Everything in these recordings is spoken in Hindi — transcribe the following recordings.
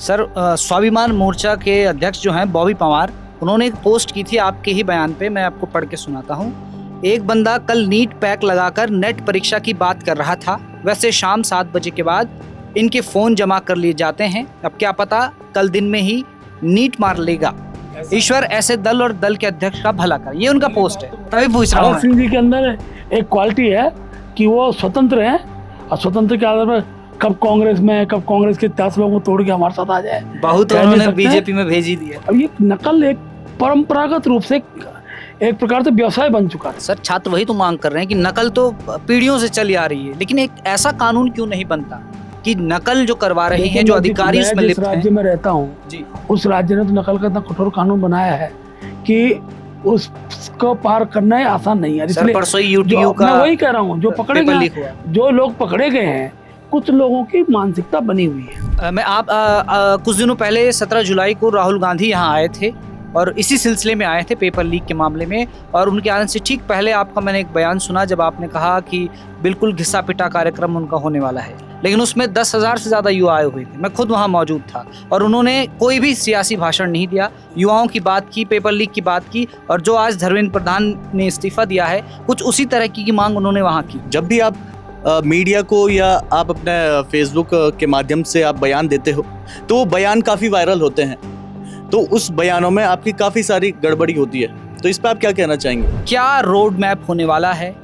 सर स्वाभिमान मोर्चा के अध्यक्ष जो हैं बॉबी पंवार, उन्होंने एक पोस्ट की थी आपके ही बयान पे, मैं आपको पढ़ के सुनाता हूँ। एक बंदा कल नीट पैक लगाकर नेट परीक्षा की बात कर रहा था, वैसे शाम 7 बजे के बाद इनके फोन जमा कर लिए जाते हैं। अब क्या पता कल दिन में ही नीट मार लेगा। ईश्वर ऐसे दल और दल के अध्यक्ष का भला कर। ये उनका पोस्ट है, तभी पूछ रहा हूँ। सिंह जी के अंदर एक क्वालिटी है कि वो स्वतंत्र हैं और स्वतंत्र के आधार पर कब कांग्रेस में, कब कांग्रेस के 10 लोगों को तोड़ के हमारे साथ आ जाए, बहुत उन्होंने बीजेपी में भेज ही दिया। अब ये नकल एक परंपरागत रूप से एक प्रकार से व्यवसाय बन चुका है। सर छात्र वही तो मांग कर रहे हैं कि नकल तो पीढ़ियों से चली आ रही है, लेकिन एक ऐसा कानून क्यों नहीं बनता कि नकल जो करवा रहे हैं, जो अधिकारी उसमें लिप्त हैं। राज्य में रहता हूँ जी, उस राज्य ने तो नकल का इतना कठोर कानून बनाया है कि उसको पार करना ही आसान नहीं है। सर परसों यूट्यूब का, मैं वही कह रहा हूँ, जो पकड़े गए, जो लोग पकड़े गए हैं, कुछ लोगों की मानसिकता बनी हुई है। मैं कुछ दिनों पहले 17 जुलाई को राहुल गांधी यहाँ आए थे और इसी सिलसिले में आए थे पेपर लीक के मामले में, और उनके आने से ठीक पहले आपका मैंने एक बयान सुना जब आपने कहा कि बिल्कुल घिसा पिटा कार्यक्रम उनका होने वाला है, लेकिन उसमें 10,000 से ज़्यादा युवा आए हुए थे। मैं खुद वहाँ मौजूद था और उन्होंने कोई भी सियासी भाषण नहीं दिया, युवाओं की बात की, पेपर लीक की बात की, और जो आज धर्मेंद्र प्रधान ने इस्तीफा दिया है, कुछ उसी तरह की मांग उन्होंने वहाँ की। जब भी आप मीडिया को या आप अपने फेसबुक के माध्यम से आप बयान देते हो तो वो बयान काफ़ी वायरल होते हैं, तो उस बयानों में आपकी काफ़ी सारी गड़बड़ी होती है, तो इस पर आप क्या कहना चाहेंगे? क्या रोड मैप होने वाला है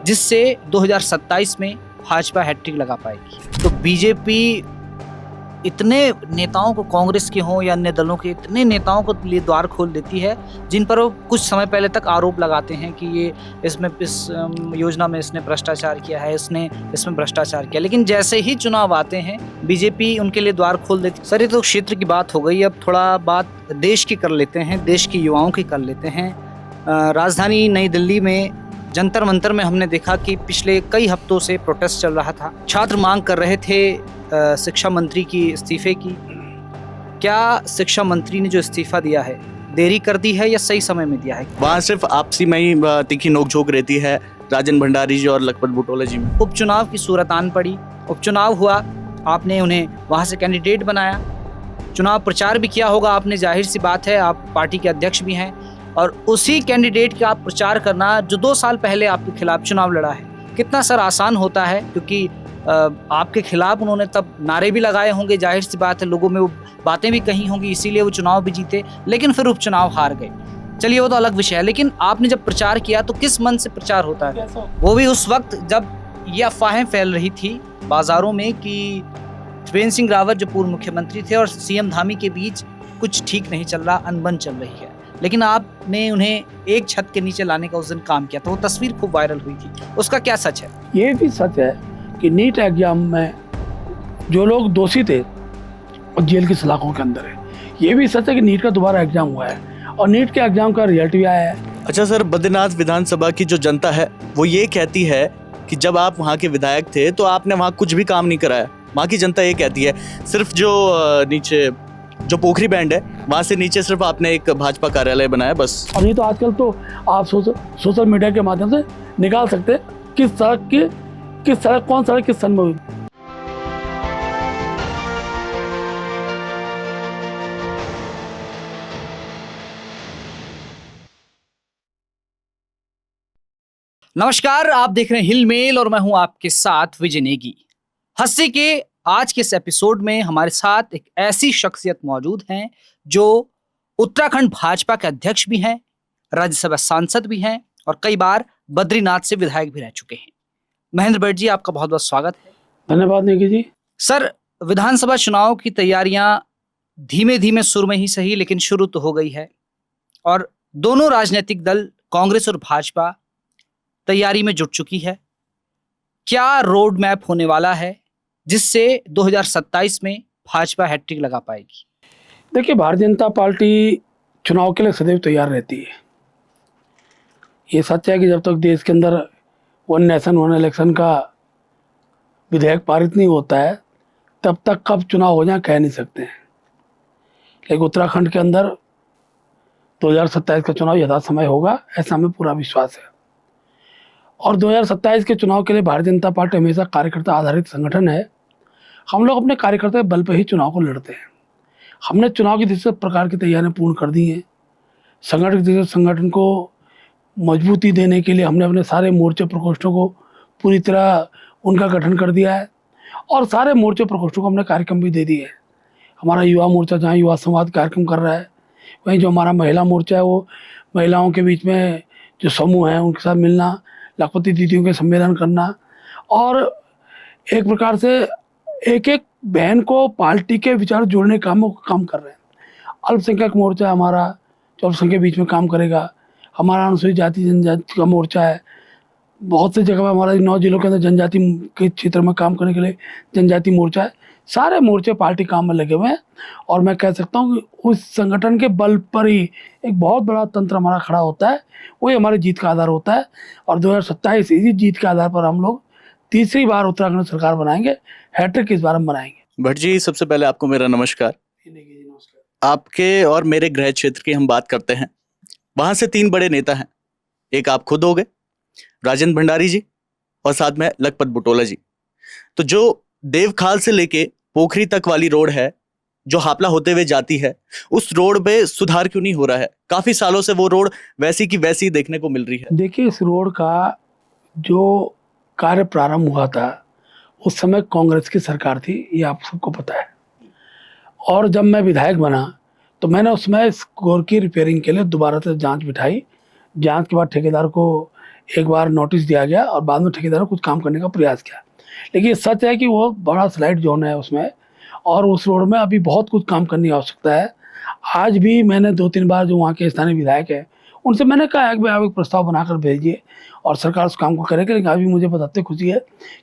जिससे 2027 में भाजपा हैट्रिक लगा पाएगी? तो बीजेपी इतने नेताओं को, कांग्रेस के हों या अन्य दलों के, इतने नेताओं को लिए द्वार खोल देती है जिन पर वो कुछ समय पहले तक आरोप लगाते हैं कि ये इसमें, इस योजना में इसने भ्रष्टाचार किया है, इसने इसमें भ्रष्टाचार किया, लेकिन जैसे ही चुनाव आते हैं बीजेपी उनके लिए द्वार खोल देती है। सर ये तो क्षेत्र की बात हो गई, अब थोड़ा बात देश की कर लेते हैं, देश के युवाओं की कर लेते हैं। राजधानी नई दिल्ली में जंतर मंतर में हमने देखा कि पिछले कई हफ्तों से प्रोटेस्ट चल रहा था। छात्र मांग कर रहे थे शिक्षा मंत्री की इस्तीफे की। क्या शिक्षा मंत्री ने जो इस्तीफा दिया है देरी कर दी है या सही समय में दिया है? वहाँ सिर्फ आपसी में ही तीखी नोकझोंक रहती है राजन भंडारी जी और लखपत बुटोला जी में। उपचुनाव की सूरत आन पड़ी, उपचुनाव हुआ, आपने उन्हें वहाँ से कैंडिडेट बनाया, चुनाव प्रचार भी किया होगा आपने, जाहिर सी बात है आप पार्टी के अध्यक्ष भी हैं, और उसी कैंडिडेट का आप प्रचार करना जो 2 साल पहले आपके खिलाफ चुनाव लड़ा है, कितना सर आसान होता है? क्योंकि आपके खिलाफ उन्होंने तब नारे भी लगाए होंगे, जाहिर सी बात है लोगों में वो बातें भी कही होंगी, इसीलिए वो चुनाव भी जीते, लेकिन फिर उपचुनाव हार गए। चलिए वो तो अलग विषय है, लेकिन आपने जब प्रचार किया तो किस मन से प्रचार होता है? वो भी उस वक्त जब ये अफवाहें फैल रही थी बाजारों में कि त्रिवेंद्र सिंह रावत जो पूर्व मुख्यमंत्री थे और सीएम धामी के बीच कुछ ठीक नहीं चल रहा, अनबन चल रही है, लेकिन आपने उन्हें एक छत के नीचे लाने का उस दिन काम किया, तो वो तस्वीर खूब वायरल हुई थी। उसका क्या सच है? ये भी सच है कि नीट एग्जाम में जो लोग दोषी थे और जेल की सलाखों के अंदर है। ये भी सच है कि नीट का दोबारा एग्जाम हुआ है और नीट के एग्जाम का रिजल्ट भी आया है। अच्छा सर, बद्रीनाथ विधानसभा की जो जनता है वो ये कहती है कि जब आप वहाँ के विधायक थे तो आपने वहाँ कुछ भी काम नहीं कराया। वहाँ की जनता ये कहती है, सिर्फ जो नीचे जो पोखरी बैंड है वहाँ से नीचे सिर्फ आपने एक भाजपा कार्यालय बनाया बस। और नहीं तो आजकल तो आप सोशल मीडिया के माध्यम से निकाल सकते हैं किस सड़क कौन सड़क किस सन में हुई। नमस्कार, आप देख रहे हैं हिल मेल और मैं हूं आपके साथ विजय नेगी। हस्ती के आज के इस एपिसोड में हमारे साथ एक ऐसी शख्सियत मौजूद हैं जो उत्तराखंड भाजपा के अध्यक्ष भी हैं, राज्यसभा सांसद भी हैं और कई बार बद्रीनाथ से विधायक भी रह चुके हैं। महेंद्र भट्ट जी, आपका बहुत बहुत स्वागत है। धन्यवाद नेगी जी। सर, विधानसभा चुनाव की तैयारियां धीमे धीमे सुर में ही सही लेकिन शुरू तो हो गई है, और दोनों राजनीतिक दल कांग्रेस और भाजपा तैयारी में जुट चुकी है। क्या रोड मैप होने वाला है जिससे 2027 में भाजपा हैट्रिक लगा पाएगी? देखिए, भारतीय जनता पार्टी चुनाव के लिए सदैव तैयार रहती है। ये सच है कि जब तक देश के अंदर वन नेशन वन इलेक्शन का विधेयक पारित नहीं होता है तब तक कब चुनाव हो जाए कह नहीं सकते हैं। लेकिन उत्तराखंड के अंदर 2027 का चुनाव यथा समय होगा, ऐसा हमें पूरा विश्वास है। और 2027 के चुनाव के लिए भारतीय जनता पार्टी हमेशा कार्यकर्ता आधारित संगठन है। हम लोग अपने कार्यकर्ता के बल पर ही चुनाव को लड़ते हैं। हमने चुनाव की दृष्टि से प्रकार की तैयारियां पूर्ण कर दी हैं। संगठन की दृष्टि से संगठन को मजबूती देने के लिए हमने अपने सारे मोर्चे प्रकोष्ठों को पूरी तरह उनका गठन कर दिया है और सारे मोर्चे प्रकोष्ठों को हमने कार्यक्रम भी दे दिए हैं। हमारा युवा मोर्चा जहाँ युवा संवाद कार्यक्रम कर रहा है, वहीं जो हमारा महिला मोर्चा है वो महिलाओं के बीच में जो समूह हैं उनके साथ मिलना, लखपति दीदियों के सम्मेलन करना और एक प्रकार से एक एक बहन को पार्टी के विचार जोड़ने का काम कर रहे हैं। अल्पसंख्यक मोर्चा हमारा जो अल्पसंख्यक के बीच में काम करेगा, हमारा अनुसूचित जाति जनजाति का मोर्चा है, बहुत सी जगह हमारा 9 जिलों के अंदर जनजाति के क्षेत्र में काम करने के लिए जनजाति मोर्चा है। सारे मोर्चे पार्टी काम में लगे हुए हैं और मैं कह सकता हूँ कि उस संगठन के बल पर ही एक बहुत बड़ा तंत्र हमारा खड़ा होता है, वही हमारी जीत का आधार होता है। और 2027 इसी जीत के आधार पर हम लोग तीसरी बार उत्तराखंड सरकार बनाएंगे। हैट्रिक इस बार हम बनाएंगे। भट्ट जी, सबसे पहले आपको मेरा नमस्कार। आपके और मेरे गृह क्षेत्र की हम बात करते हैं। वहां से 3 बड़े नेता हैं, एक आप खुद हो गए, राजेंद्र भंडारी जी, और साथ में लखपत बुटोला जी। तो जो देवखाल से लेके पोखरी तक वाली रोड है जो हापला होते हुए जाती है, उस रोड पे सुधार क्यों नहीं हो रहा है? काफी सालों से वो रोड वैसी की वैसी देखने को मिल रही है। देखिए, इस रोड का जो कार्य प्रारंभ हुआ था उस समय कांग्रेस की सरकार थी, ये आप सबको पता है। और जब मैं विधायक बना तो मैंने उसमें इस रोड की रिपेयरिंग के लिए दोबारा से जांच बिठाई। जांच के बाद ठेकेदार को एक बार नोटिस दिया गया और बाद में ठेकेदार ने कुछ काम करने का प्रयास किया। लेकिन सच है कि वो बड़ा स्लाइड जोन है उसमें और उस रोड में अभी बहुत कुछ काम करने की आवश्यकता है। आज भी मैंने 2-3 बार जो वहाँ के स्थानीय विधायक हैं उनसे मैंने कहा है कि भाई आप एक प्रस्ताव बनाकर भेजिए और सरकार उस काम को करेगी। लेकिन अभी मुझे बताते खुशी है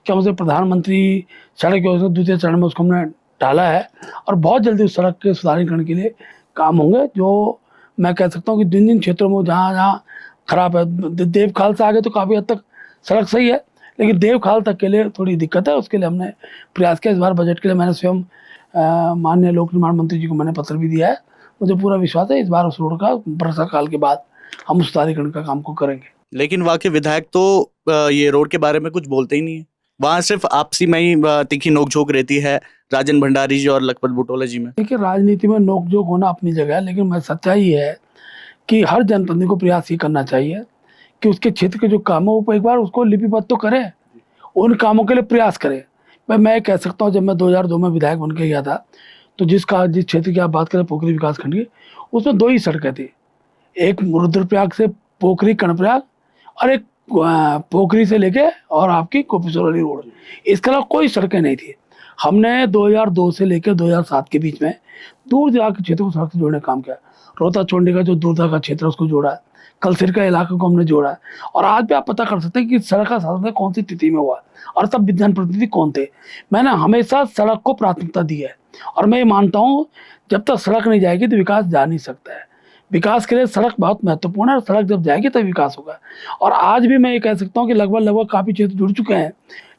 कि हमसे प्रधानमंत्री सड़क योजना दूसरे चरण में उसको हमने डाला है और बहुत जल्दी उस सड़क के सुधारीकरण के लिए काम होंगे। जो मैं कह सकता हूँ कि जिन क्षेत्रों में जहाँ जहाँ खराब है, देवखाल से आगे तो काफ़ी हद तक सड़क सही है, लेकिन देवखाल तक के लिए थोड़ी दिक्कत है। उसके लिए हमने प्रयास किया। इस बार बजट के लिए मैंने स्वयं माननीय लोक निर्माण मंत्री जी को मैंने पत्र भी दिया है। मुझे पूरा विश्वास है इस बार उस रोड का वर्षा काल के बाद हम उस सुधारीकरण का काम को करेंगे। लेकिन वहाँ के विधायक तो ये रोड के बारे में कुछ बोलते ही नहीं है। वहाँ सिर्फ आपसी में ही तीखी नोकझोंक रहती है राजेंद्र भंडारी जी और लखपत बुटोला जी में। देखिए, राजनीति में नोकझोंक होना अपनी जगह है, लेकिन मैं सच्चाई है कि हर जनप्रतिनिधि को प्रयास ये करना चाहिए कि उसके क्षेत्र के जो काम है वो एक बार उसको लिपिबद्ध तो करें, उन कामों के लिए प्रयास करें। मैं कह सकता हूँ जब मैं 2002 में विधायक बन के गया था तो जिस क्षेत्र की आप बात करें पोखरी विकास खंड की, उसमें 2 ही सड़कें थी, एक रुद्रप्रयाग से पोखरी कर्णप्रयाग और एक पोखरी से लेके और आपकी कोपेश्वर वाली रोड। इसके अलावा कोई सड़कें नहीं थी। हमने 2002 से लेकर 2007 के बीच में दूर दराज के क्षेत्र को सड़क से जोड़ने का काम किया। रोहता चोंडी का जो दूर दराज का क्षेत्र है उसको जोड़ा है, कलसिर का इलाके को हमने जोड़ा है। और आज भी आप पता कर सकते हैं कि सड़क का शासन कौन सी तिथि में हुआ और तब विधान प्रतिनिधि कौन थे। मैंने हमेशा सड़क को प्राथमिकता दी है और मैं ये मानता हूँ जब तक सड़क नहीं जाएगी तो विकास जा नहीं सकता है। विकास के लिए सड़क बहुत महत्वपूर्ण है और सड़क जब जाएगी तब विकास होगा। और आज भी मैं ये कह सकता हूँ कि लगभग काफ़ी क्षेत्र जुड़ चुके हैं,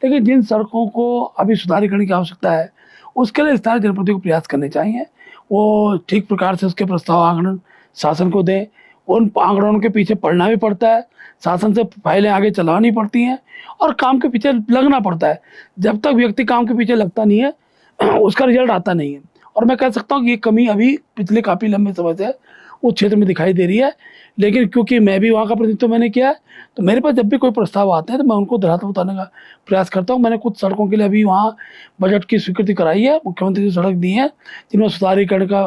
लेकिन जिन सड़कों को अभी सुधारीकरण की आवश्यकता है उसके लिए स्थानीय जनप्रतिनिधियों को प्रयास करने चाहिए। वो ठीक प्रकार से उसके प्रस्ताव आंकड़न शासन को दें। उन आंकड़ों के पीछे पढ़ना भी पड़ता है, शासन से फाइलें आगे चलानी पड़ती हैं और काम के पीछे लगना पड़ता है। जब तक व्यक्ति काम के पीछे लगता नहीं है उसका रिजल्ट आता नहीं है। और मैं कह सकता हूँ कि ये कमी अभी पिछले काफ़ी लंबे समय से उस क्षेत्र में दिखाई दे रही है। लेकिन क्योंकि मैं भी वहाँ का प्रतिनिधित्व मैंने किया है तो मेरे पास जब भी कोई प्रस्ताव आते हैं तो मैं उनको धरातल उतारने का प्रयास करता हूँ। मैंने कुछ सड़कों के लिए अभी वहाँ बजट की स्वीकृति कराई है, मुख्यमंत्री जी सड़क दी है जिनमें सुधारीकरण का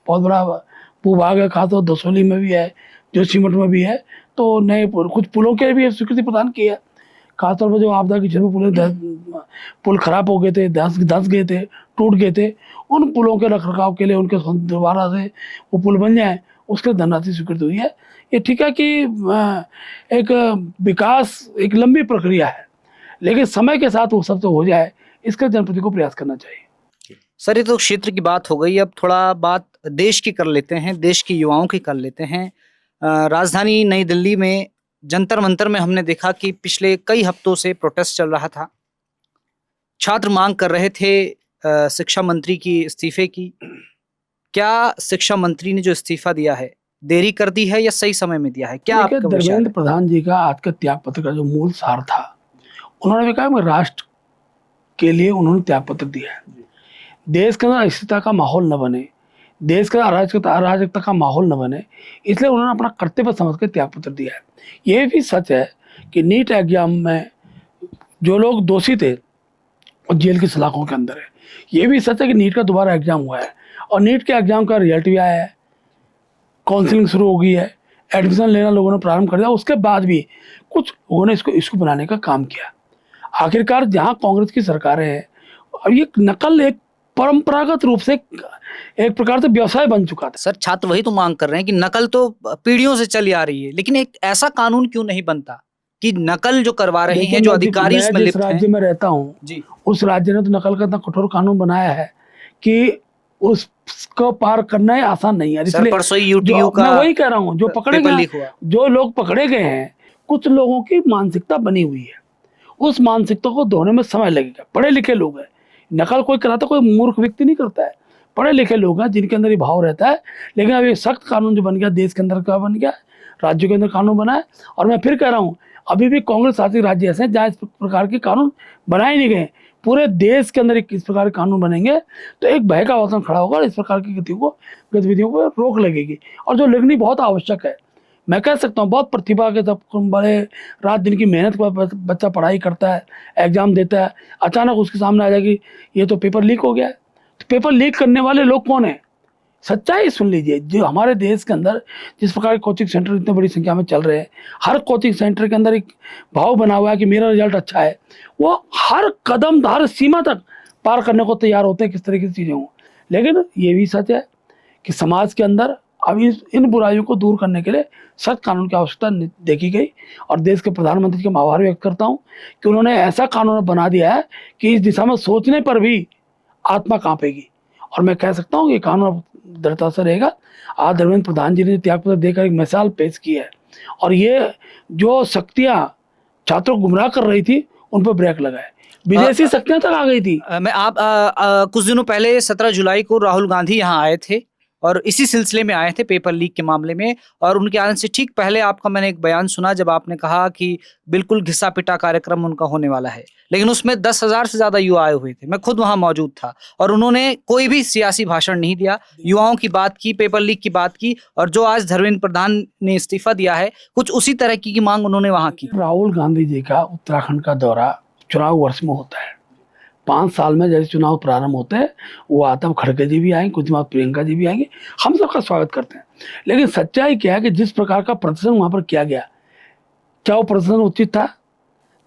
बहुत बड़ा भूभाग है, खासतौर दसोली में भी है, जोशीमठ में भी है। तो नए कुछ पुलों के लिए भी स्वीकृति प्रदान की है। खासतौर पर जो आपदा की क्षेत्र में पुल खराब हो गए थे, धंस गए थे, टूट गए थे, उन पुलों के रखरखाव के लिए उनके दोबारा से वो पुल बन जाए उसके धनराशि स्वीकृत हुई है। ये ठीक है कि एक विकास एक लंबी प्रक्रिया है, लेकिन समय के साथ वो सब तो हो जाए इसका जनप्रति को प्रयास करना चाहिए। सर, ये तो क्षेत्र की बात हो गई, अब थोड़ा बात देश की कर लेते हैं, देश के युवाओं की कर लेते हैं। राजधानी नई दिल्ली में जंतर मंतर में हमने देखा कि पिछले कई हफ्तों से प्रोटेस्ट चल रहा था। छात्र मांग कर रहे थे शिक्षा मंत्री की इस्तीफे की। क्या शिक्षा मंत्री ने जो इस्तीफा दिया है देरी कर दी है या सही समय में दिया है? क्या आपका विचार है? धर्मेंद्र प्रधान जी का आज का त्याग पत्र का जो मूल सार था, उन्होंने भी कहा राष्ट्र के लिए उन्होंने त्याग पत्र दिया है। देश के अंदर अस्थिरता का माहौल न बने, देश का अराजकता का माहौल न बने, इसलिए उन्होंने अपना कर्तव्य समझ कर त्याग पत्र दिया है। ये भी सच है कि नीट एग्जाम में जो लोग दोषी थे और जेल की सलाखों के अंदर है। ये भी सच है कि नीट का दोबारा एग्जाम हुआ है और नीट के एग्जाम का रिजल्ट भी आया है, काउंसलिंग शुरू हो गई है, एडमिशन लेना लोगों ने प्रारंभ कर दिया। उसके बाद भी कुछ लोगों ने इसको बनाने का काम किया। आखिरकार जहाँ कांग्रेस की सरकारें हैं, अब ये नकल एक परंपरागत रूप से एक प्रकार से व्यवसाय बन चुका था। सर छात्र वही तो मांग कर रहे हैं कि नकल तो पीढ़ियों से चली आ रही है, लेकिन एक ऐसा कानून क्यों नहीं बनता कि नकल जो करवा रहे हैं, जो अधिकारी उसमें लिप्त हैं। राज्य में रहता हूँ जी, उस राज्य ने तो नकल का इतना कठोर कानून बनाया है कि उसको पार करना ही आसान नहीं है। सर परसों यूटीयू का मैं वही कह रहा हूँ, जो पकड़े पेपर गए, लीक हुआ। जो लोग पकड़े गए हैं, कुछ लोगों की मानसिकता बनी हुई है। उस मानसिकता को धोने में समय लगेगा। पढ़े लिखे लोग हैं, नकल कोई कराता, कोई मूर्ख व्यक्ति नहीं करता है। पढ़े लिखे लोग हैं जिनके अंदर ये भाव रहता है। लेकिन अब ये सख्त कानून जो बन गया, देश के अंदर का बन गया, राज्यों के अंदर कानून बना है। और मैं फिर कह रहा हूँ, अभी भी कांग्रेस शासित राज्य ऐसे हैं जहाँ इस प्रकार के कानून बनाए नहीं गए। पूरे देश के अंदर इस प्रकार के कानून बनेंगे तो एक भय का वातावरण खड़ा होगा और इस प्रकार की गतिविधियों को रोक लगेगी, और जो लगनी बहुत आवश्यक है। मैं कह सकता हूँ बहुत प्रतिभा के सब बड़े रात दिन की मेहनत के बाद बच्चा पढ़ाई करता है, एग्जाम देता है, अचानक उसके सामने आ जाएगी ये तो पेपर लीक हो गया है। तो पेपर लीक करने वाले लोग कौन है? सच्चाई सुन लीजिए। जो हमारे देश के अंदर जिस प्रकार के कोचिंग सेंटर इतने बड़ी संख्या में चल रहे हैं, हर कोचिंग सेंटर के अंदर एक भाव बना हुआ है कि मेरा रिजल्ट अच्छा है। वो हर कदम हर सीमा तक पार करने को तैयार होते हैं किस तरीके की चीज़ें हों। लेकिन ये भी सच है कि समाज के अंदर अब इन बुराइयों को दूर करने के लिए सख्त कानून की आवश्यकता देखी गई। और देश के प्रधानमंत्री का मैं आभार व्यक्त करता हूँ कि उन्होंने ऐसा कानून बना दिया है कि इस दिशा में सोचने पर भी आत्मा कांपेगी। और मैं कह सकता हूँ कि ये कानून दृढ़ता से रहेगा। आज धर्मेंद्र प्रधान जी ने त्यागपत्र देकर एक मिसाल पेश की है, और ये जो शक्तियाँ छात्रों को गुमराह कर रही थी उन पर ब्रेक लगाए। विदेशी शक्तियाँ तक आ गई थी। मैं आप कुछ दिनों पहले 17 जुलाई को राहुल गांधी यहाँ आए थे और इसी सिलसिले में आए थे पेपर लीक के मामले में। और उनके आने से ठीक पहले आपका मैंने एक बयान सुना जब आपने कहा कि बिल्कुल घिसा पिटा कार्यक्रम उनका होने वाला है, लेकिन उसमें 10,000 से ज्यादा युवा आए हुए थे। मैं खुद वहां मौजूद था और उन्होंने कोई भी सियासी भाषण नहीं दिया, युवाओं की बात की, पेपर लीक की बात की। और जो आज धर्मेंद्र प्रधान ने इस्तीफा दिया है, कुछ उसी तरह की मांग उन्होंने वहां की। राहुल गांधी जी का उत्तराखंड का दौरा चुनाव वर्ष में होता है। 5 साल में जैसे चुनाव प्रारंभ होते हैं, वो आतम खड़गे जी भी आएंगे, कुछ दिन बाद प्रियंका जी भी आएंगे, हम सबका स्वागत करते हैं। लेकिन सच्चाई क्या है कि जिस प्रकार का प्रदर्शन वहाँ पर किया गया, क्या वो प्रदर्शन उचित था?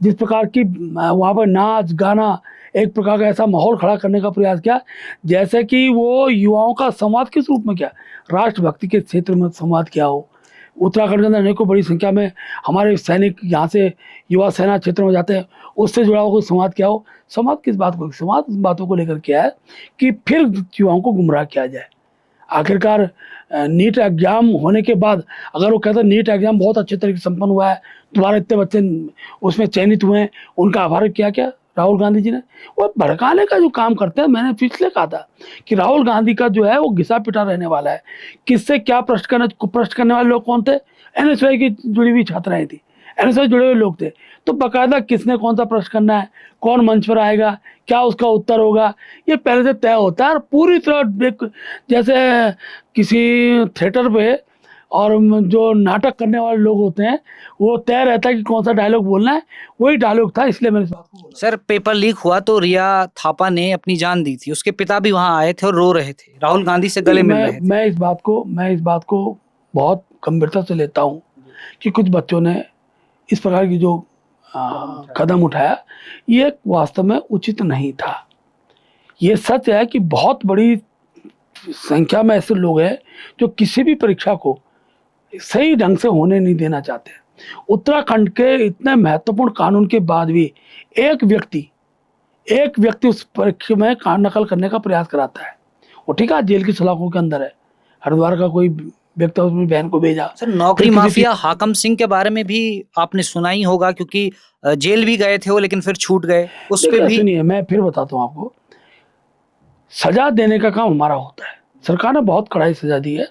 जिस प्रकार की वहाँ पर नाच गाना, एक प्रकार का ऐसा माहौल खड़ा करने का प्रयास किया जैसे कि वो युवाओं का संवाद किस रूप में किया, राष्ट्रभक्ति के क्षेत्र में संवाद किया हो। उत्तराखंड के अंदर अनेकों बड़ी संख्या में हमारे सैनिक यहाँ से युवा सेना क्षेत्र में जाते हैं, उससे जुड़ा हुआ कोई संवाद क्या हो। संवाद किस बात को, संवाद उन बातों को लेकर किया है कि फिर युवाओं को गुमराह किया जाए। आखिरकार नीट एग्जाम होने के बाद अगर वो कहते हैं नीट एग्जाम बहुत अच्छे तरीके से संपन्न हुआ है, तुम्हारे इतने बच्चे उसमें चयनित हुए हैं, उनका आभार किया क्या राहुल गांधी जी ने? वो भड़काने का जो काम करते हैं। मैंने पिछले कहा था कि राहुल गांधी का जो है वो घिसा पिटा रहने वाला है। किससे क्या प्रश्न करने वाले लोग कौन थे? एनएसयूआई की जुड़ी हुई छात्राएं थी, एनएसयूआई जुड़े हुए लोग थे। तो बाकायदा किसने कौन सा प्रश्न करना है, कौन मंच पर आएगा, क्या उसका उत्तर होगा, ये पहले से तय होता है। और पूरी तरह जैसे किसी थिएटर पे और जो नाटक करने वाले लोग होते हैं, वो तय रहता है कि कौन सा डायलॉग बोलना है, वही डायलॉग था। इसलिए मैंने इस बात को बोला। सर पेपर लीक हुआ तो रिया थापा ने अपनी जान दी थी, उसके पिता भी वहां आए थे और रो रहे थे, राहुल गांधी से गले मिल रहे थे। मैं इस बात को बहुत गंभीरता से लेता हूँ कि कुछ बच्चों ने इस प्रकार की जो कदम उठाया, ये वास्तव में उचित नहीं था। ये सच है कि बहुत बड़ी संख्या में ऐसे लोग हैं जो किसी भी परीक्षा को सही ढंग से होने नहीं देना चाहते। उत्तराखंड के इतने महत्वपूर्ण कानून के बाद भी एक व्यक्ति उस परीक्षा में नकल करने का प्रयास कराता है। वो ठीक है, जेल की सलाखों के अंदर है, हरिद्वार का कोई व्यक्ति उसमें बहन को भेजा। सर नौकरी माफिया हाकम सिंह के बारे में भी आपने सुना ही होगा, क्योंकि जेल भी गए थे वो, लेकिन फिर छूट गए। उस पे भी नहीं है। मैं फिर बताता हूँ आपको, सजा देने का काम हमारा होता है। सरकार ने बहुत कड़ाई सजा दी है।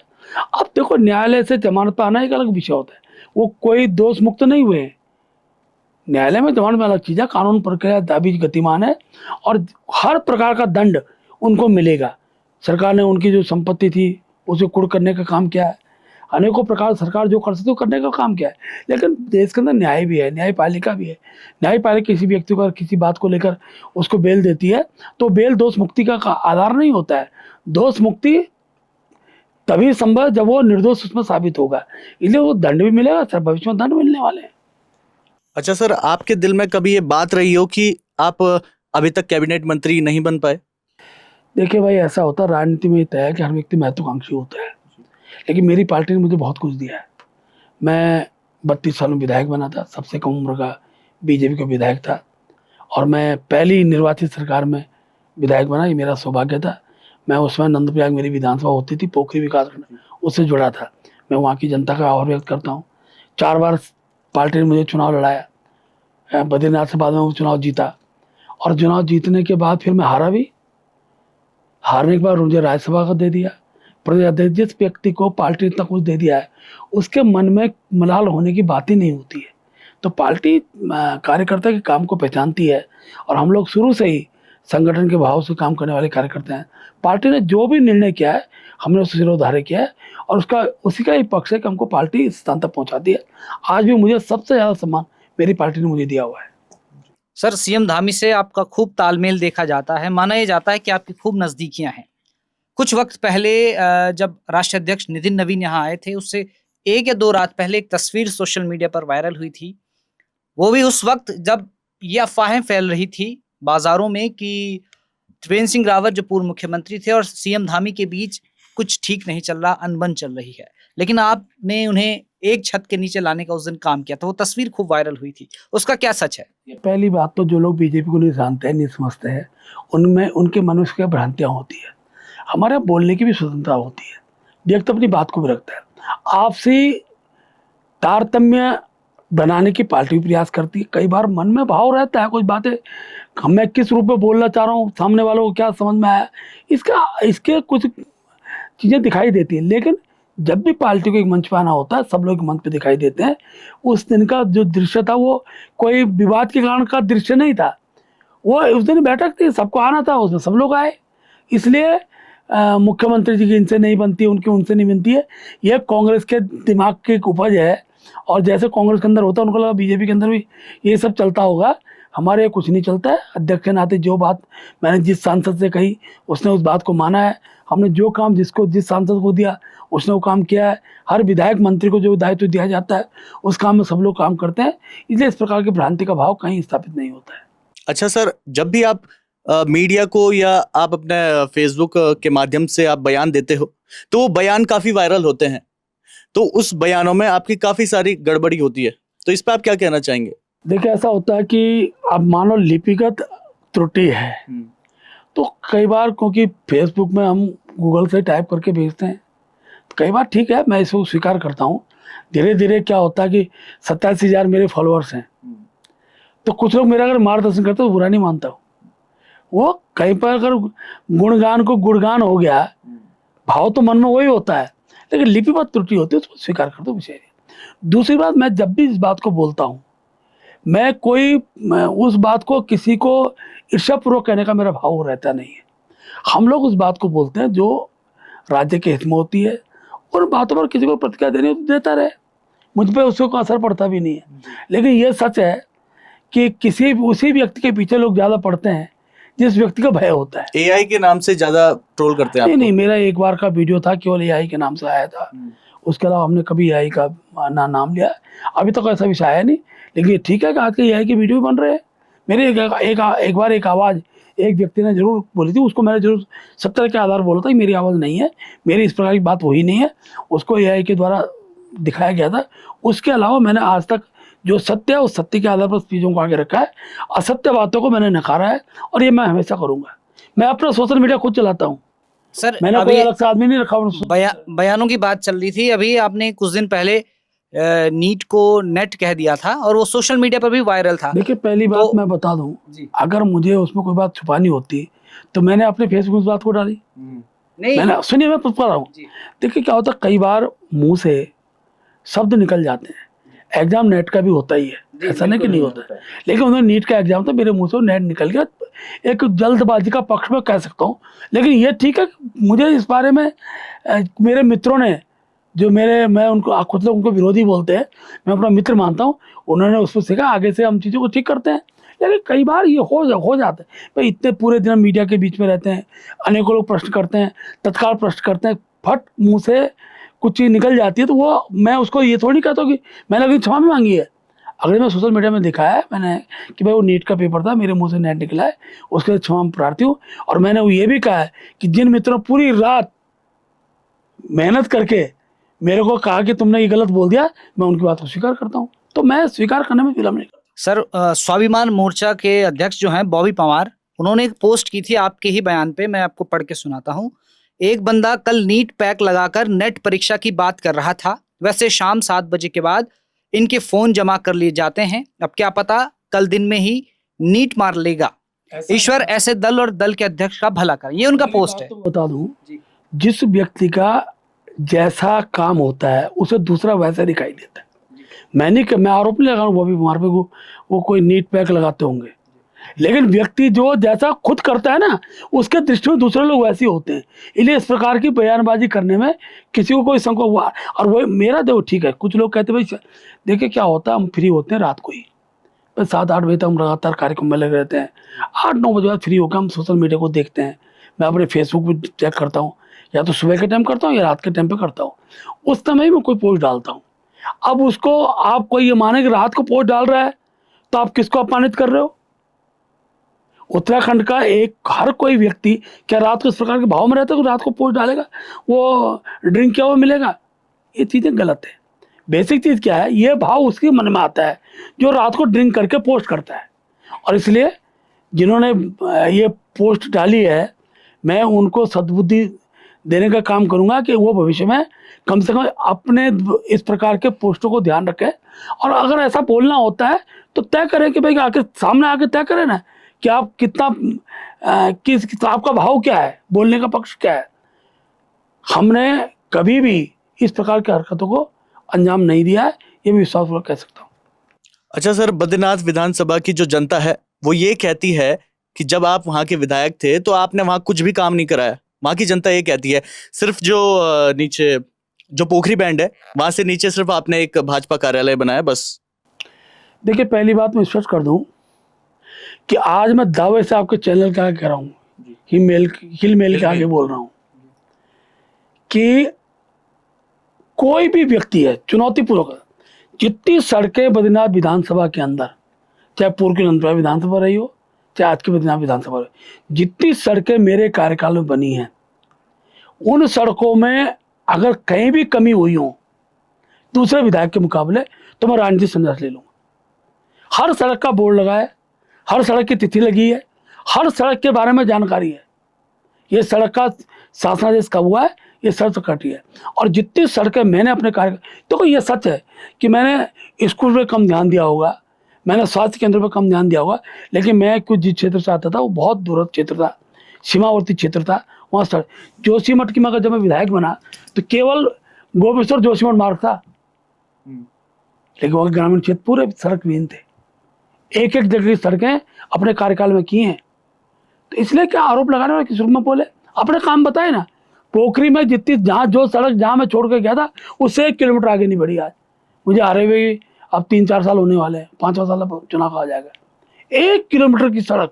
अब देखो, न्यायालय से जमानत पर आना एक अलग विषय होता है, वो कोई दोष मुक्त नहीं हुए। न्यायालय में जमानत में अलग चीज है, कानून प्रक्रिया दाबी गतिमान है और हर प्रकार का दंड उनको मिलेगा। सरकार ने उनकी जो संपत्ति थी उसे कुड़ करने का काम किया है। अनेकों प्रकार सरकार जो कर सकती है करने का काम किया है। लेकिन देश के अंदर न्याय भी है, न्यायपालिका भी है। न्यायपालिका किसी व्यक्ति को किसी बात को लेकर उसको बेल देती है तो बेल दोष मुक्ति का आधार नहीं होता है। दोष मुक्ति तभी संभव जब वो निर्दोष उसमें साबित होगा, इसलिए वो दंड भी मिलेगा, सर भविष्य में दंड मिलने वाले हैं। अच्छा सर, आपके दिल में कभी ये बात रही हो कि आप अभी तक कैबिनेट मंत्री नहीं बन पाए? देखिए भाई, ऐसा होता है राजनीति में, तय है कि हर व्यक्ति महत्वाकांक्षी होता है, लेकिन मेरी पार्टी ने मुझे बहुत कुछ दिया है। मैं 32 साल में विधायक बना था, सबसे कम उम्र का बीजेपी का विधायक था, और मैं पहली निर्वाचित सरकार में विधायक बना, ये मेरा सौभाग्य था। मैं उसमें नंदप्रयाग मेरी विधानसभा होती थी, पोखरी विकासखंड, उससे जुड़ा था। मैं वहाँ की जनता का आभार व्यक्त करता हूँ। 4 बार पार्टी ने मुझे चुनाव लड़ाया, बद्रीनाथ से बाद में वो चुनाव जीता, और चुनाव जीतने के बाद फिर मैं हारा भी। हारने के बाद मुझे राज्यसभा का दे दिया, प्रदेश अध्यक्ष। जिस व्यक्ति को पार्टी इतना कुछ दे दिया है उसके मन में मलाल होने की बात ही नहीं होती है। तो पार्टी कार्यकर्ता के काम को पहचानती है, और हम लोग शुरू से ही संगठन के भाव से काम करने वाले कार्यकर्ता हैं। पार्टी ने जो भी निर्णय किया है हमने उससे सिरोधार्य किया है, और उसका उसी का ही पक्ष है कि हमको पार्टी इस स्थान तक पहुँचाती है। आज भी मुझे सबसे ज़्यादा सम्मान मेरी पार्टी ने मुझे दिया हुआ है। सर, सीएम धामी से आपका खूब तालमेल देखा जाता है, माना यह जाता है कि आपकी खूब नज़दीकियां हैं। कुछ वक्त पहले जब राष्ट्रीय अध्यक्ष नितिन नवीन यहाँ आए थे, उससे 1 या 2 रात पहले एक तस्वीर सोशल मीडिया पर वायरल हुई थी। वो भी उस वक्त जब ये अफवाहें फैल रही थी बाजारों में कि त्रिवेंद्र सिंह रावत जो पूर्व मुख्यमंत्री थे और सीएम धामी के बीच कुछ ठीक नहीं चल रहा, अनबन चल रही है, लेकिन आपने उन्हें एक छत के नीचे लाने का उस दिन काम किया था। वो तस्वीर खूब वायरल हुई थी, उसका क्या सच है? पहली बात तो जो लोग बीजेपी को नहीं जानते हैं, नहीं समझते हैं, उनमें उनके मन में उसकी भ्रांतियाँ होती है। हमारे यहाँ बोलने की भी स्वतंत्रता होती है, व्यक्ति अपनी बात को भी रखता है। आपसी तारतम्य बनाने की पार्टी भी प्रयास करती है। कई बार मन में भाव रहता है, कुछ बातें मैं किस रूप में बोलना चाह रहा हूँ, सामने वालों को क्या समझ में आया, इसके कुछ चीज़ें दिखाई देती है। लेकिन जब भी पार्टी को एक मंच पे आना होता है, सब लोग मंच पे दिखाई देते हैं। उस दिन का जो दृश्य था वो कोई विवाद के कारण का दृश्य नहीं था, वो उस दिन बैठक थी, सबको आना था, उसमें सब लोग आए। इसलिए मुख्यमंत्री जी की इनसे नहीं बनती, उनकी उनसे नहीं बनती है। यह कांग्रेस के दिमाग की एक उपज है, और जैसे कांग्रेस के अंदर होता है उनको लगा बीजेपी के अंदर भी ये सब चलता होगा। हमारे कुछ नहीं चलता है। अध्यक्ष के नाते जो बात मैंने जिस सांसद से कही उसने उस बात को माना है। हमने जो काम जिस सांसद को दिया उसने वो काम किया है। हर विधायक मंत्री को जो दायित्व दिया जाता है उस काम में सब लोग काम करते हैं, इसलिए इस प्रकार की भ्रांति का भाव कहीं स्थापित नहीं होता है। अच्छा सर, जब भी आप मीडिया को या आप अपने फेसबुक के माध्यम से आप बयान देते हो तो वो बयान काफी वायरल होते हैं, तो उस बयानों में आपकी काफी सारी गड़बड़ी होती है, तो इस पर आप क्या कहना चाहेंगे? देखिए, ऐसा होता है कि अब मानो लिपिगत त्रुटि है, तो कई बार क्योंकि फेसबुक में हम गूगल से टाइप करके भेजते हैं, तो कई बार ठीक है, मैं इसको स्वीकार करता हूँ। धीरे धीरे क्या होता है कि 87,000 मेरे फॉलोअर्स हैं, तो कुछ लोग मेरा अगर मार्गदर्शन करते तो बुरा नहीं मानता हूँ। वो कहीं पर अगर गुणगान को गुणगान हो गया, भाव तो मन में वही होता है, लेकिन लिपिबद्ध त्रुटि होती है, उसको स्वीकार कर दो, विषय नहीं। दूसरी बात, मैं जब भी इस बात को बोलता हूँ, मैं उस बात को किसी को ईर्ष्यापूर्वक कहने का मेरा भाव रहता नहीं है। हम लोग उस बात को बोलते हैं जो राज्य के हित में होती है, और बातों पर किसी को प्रतिक्रिया देनी हो तो देता रहे, मुझ पर उसको कोई असर पड़ता भी नहीं है। लेकिन ये सच है कि उसी व्यक्ति के पीछे लोग ज़्यादा पड़ते हैं जिस व्यक्ति का भय होता है। एआई के नाम से ज्यादा ट्रोल करते हैं? नहीं, मेरा एक बार का वीडियो था, केवल एआई के नाम से आया था। उसके अलावा हमने कभी एआई का नाम लिया अभी तक ऐसा विषय आया नहीं। लेकिन ठीक है कि आज के एआई के वीडियो भी बन रहे हैं। मेरे एक बार एक आवाज़ एक व्यक्ति ने जरूर बोली थी, उसको मैंने जरूर सत्य के आधार बोला था कि मेरी आवाज़ नहीं है, मेरी इस प्रकार की बात वही नहीं है, उसको एआई के द्वारा दिखाया गया था। उसके अलावा मैंने आज तक जो सत्य है उस सत्य के आधार पर चीज़ों को आगे रखा है, असत्य बातों को मैंने नकारा है, और ये मैं हमेशा करूँगा। मैं अपना सोशल मीडिया खुद चलाता हूँ सर, मैंने कोई अलग से आदमी नहीं रखा। बयानों की बात चल रही थी, अभी आपने कुछ दिन पहले नीट को नेट कह दिया था और वो सोशल मीडिया पर भी वायरल था। देखिए, पहली बात मैं बता दूं, अगर मुझे उसमें कोई बात छुपानी होती तो मैंने अपने फेसबुक उस बात को डाली नहीं। मैंने सुनिए, मैं पूछ पा रहा हूँ। देखिए क्या होता है, कई बार मुंह से शब्द निकल जाते हैं, एग्जाम नेट का भी होता ही है, ऐसा नहीं कि नहीं होता है। लेकिन उन्होंने नीट का एग्जाम था, मेरे मुंह से नेट निकल गया, एक जल्दबाजी का पक्ष में कह सकता हूँ। लेकिन ये ठीक है, मुझे इस बारे में मेरे मित्रों ने जो मैं उनको खुद लोग उनको विरोधी बोलते हैं, मैं अपना मित्र मानता हूँ, उन्होंने उसको सीखा, आगे से हम चीज़ों को ठीक करते हैं। लेकिन कई बार ये हो जाता है भाई, इतने पूरे दिन मीडिया के बीच में रहते हैं, अनेकों लोग प्रश्न करते हैं, तत्काल प्रश्न करते हैं, फट मुंह से कुछ चीज़ निकल जाती है, तो वो मैं उसको ये थोड़ी कहता हूँ कि मैंने अगली क्षमा भी मांगी है। अगले मैं सोशल मीडिया में दिखाया है मैंने कि भाई वो नीट का पेपर था, मेरे मुंह से नेट निकला है, उसके लिए क्षमा प्रार्थी हूँ। और मैंने वो ये भी कहा है कि जिन मित्रों ने पूरी रात मेहनत करके मेरे को कहा कि तुमने ये गलत बोल दिया, मैं उनकी बात को स्वीकार करता हूँ, तो मैं स्वीकार करने में विलम्ब नहीं करता। सर, स्वाभिमान मोर्चा के अध्यक्ष जो हैं बॉबी पंवार, उन्होंने एक पोस्ट की थी आपके ही बयान पे, मैं आपको पढ़ के सुनाता हूँ। एक बंदा कल नीट पैक लगाकर नेट परीक्षा की बात कर रहा था, वैसे शाम 7 बजे के बाद इनके फोन जमा कर लिए जाते हैं, अब क्या पता कल दिन में ही नीट मार लेगा। ईश्वर ऐसे दल और दल के अध्यक्ष का भला करे, ये उनका पोस्ट है। तो बता दूं, जिस व्यक्ति का जैसा काम होता है उसे दूसरा वैसा दिखाई देता है। मैं आरोप नहीं लगा रहा हूं बॉबी पंवार पे वो कोई नीट पैक लगाते होंगे, लेकिन व्यक्ति जो जैसा खुद करता है ना, उसके दृष्टि में दूसरे लोग वैसे ही होते हैं। इसलिए इस प्रकार की बयानबाजी करने में किसी को कोई संकोच हुआ, और वो मेरा देखो ठीक है, कुछ लोग कहते हैं भाई देखिए क्या होता है, हम फ्री होते हैं रात को ही, 7-8 बजे तक हम लगातार कार्यक्रम में लगे रहते हैं, 8-9 बजे बाद फ्री होकर हम सोशल मीडिया को देखते हैं। मैं अपने फेसबुक पर चेक करता हूँ, या तो सुबह के टाइम करता हूँ या रात के टाइम पे करता हूँ, उस समय ही मैं कोई पोस्ट डालता हूँ। अब उसको आप कोई ये माने कि रात को पोस्ट डाल रहा है तो आप किसको अपमानित कर रहे हो? उत्तराखंड का एक हर कोई व्यक्ति क्या रात को इस प्रकार के भाव में रहता है कि रात को पोस्ट डालेगा, वो ड्रिंक किया हुआ मिलेगा? ये चीज़ें गलत है। बेसिक चीज़ क्या है, ये भाव उसके मन में आता है जो रात को ड्रिंक करके पोस्ट करता है। और इसलिए जिन्होंने ये पोस्ट डाली है, मैं उनको सद्बुद्धि देने का काम करूंगा कि वो भविष्य में कम से कम अपने इस प्रकार के पोस्टों को ध्यान रखें। और अगर ऐसा बोलना होता है तो तय करें कि भाई आके सामने आके तय करें ना कि आप कितना आपका भाव क्या है, बोलने का पक्ष क्या है। हमने कभी भी इस प्रकार की हरकतों को अंजाम नहीं दिया है, ये भी विश्वासपूर्वक कह सकता हूँ। अच्छा सर, बद्रीनाथ विधानसभा की जो जनता है वो ये कहती है कि जब आप वहाँ के विधायक थे तो आपने वहाँ कुछ भी काम नहीं कराया। वहाँ की जनता ये कहती है, सिर्फ जो नीचे जो पोखरी बैंड है वहां से नीचे सिर्फ आपने एक भाजपा कार्यालय बनाया बस। देखिए, पहली बात मैं स्पष्ट कर दूं कि आज मैं दावे से आपके चैनल का कह रहा हूँ, हिल मेल के आगे बोल रहा हूँ कि कोई भी व्यक्ति है चुनौतीपूर्वक, जितनी सड़कें बद्रीनाथ विधानसभा के अंदर, चाहे पूर्व की नंदपुरा विधानसभा रही हो, चाहे आज की बद्रीनाथ विधानसभा रही, जितनी सड़कें मेरे कार्यकाल में बनी हैं, उन सड़कों में अगर कहीं भी कमी हुई हो दूसरे विधायक के मुकाबले, तो मैं राजनीतिक संन्यास ले लूँगा। हर सड़क का बोर्ड लगा है, हर सड़क की तिथि लगी है, हर सड़क के बारे में जानकारी है, ये सड़क का शासनादेश कब हुआ है, ये सड़क कटी है। और जितनी सड़कें मैंने अपने कार्य, देखो ये सच है कि मैंने स्कूल पर कम ध्यान दिया होगा, मैंने स्वास्थ्य केंद्र पर कम ध्यान दिया होगा, लेकिन मैं कुछ जिस क्षेत्र से आता था वो बहुत दूर क्षेत्र था, सीमावर्ती क्षेत्र था। वहाँ सड़क जोशीमठ की मैं जब मैं विधायक बना तो केवल गोपेश्वर जोशीमठ मार्ग था, लेकिन वहाँ ग्रामीण क्षेत्र पूरे सड़क विहीन थे। एक एक जगह की सड़कें अपने कार्यकाल में की हैं। तो इसलिए क्या आरोप लगाने वाले किसी में बोले, अपने काम बताए ना। पोखरी में जितनी जो सड़क जहाँ मैं छोड़ कर गया था उससे 1 किलोमीटर आगे नहीं बढ़ी। आज मुझे हारे हुए अब 3-4 साल होने वाले हैं, 5वां साल चुनाव आ जाएगा। 1 किलोमीटर की सड़क,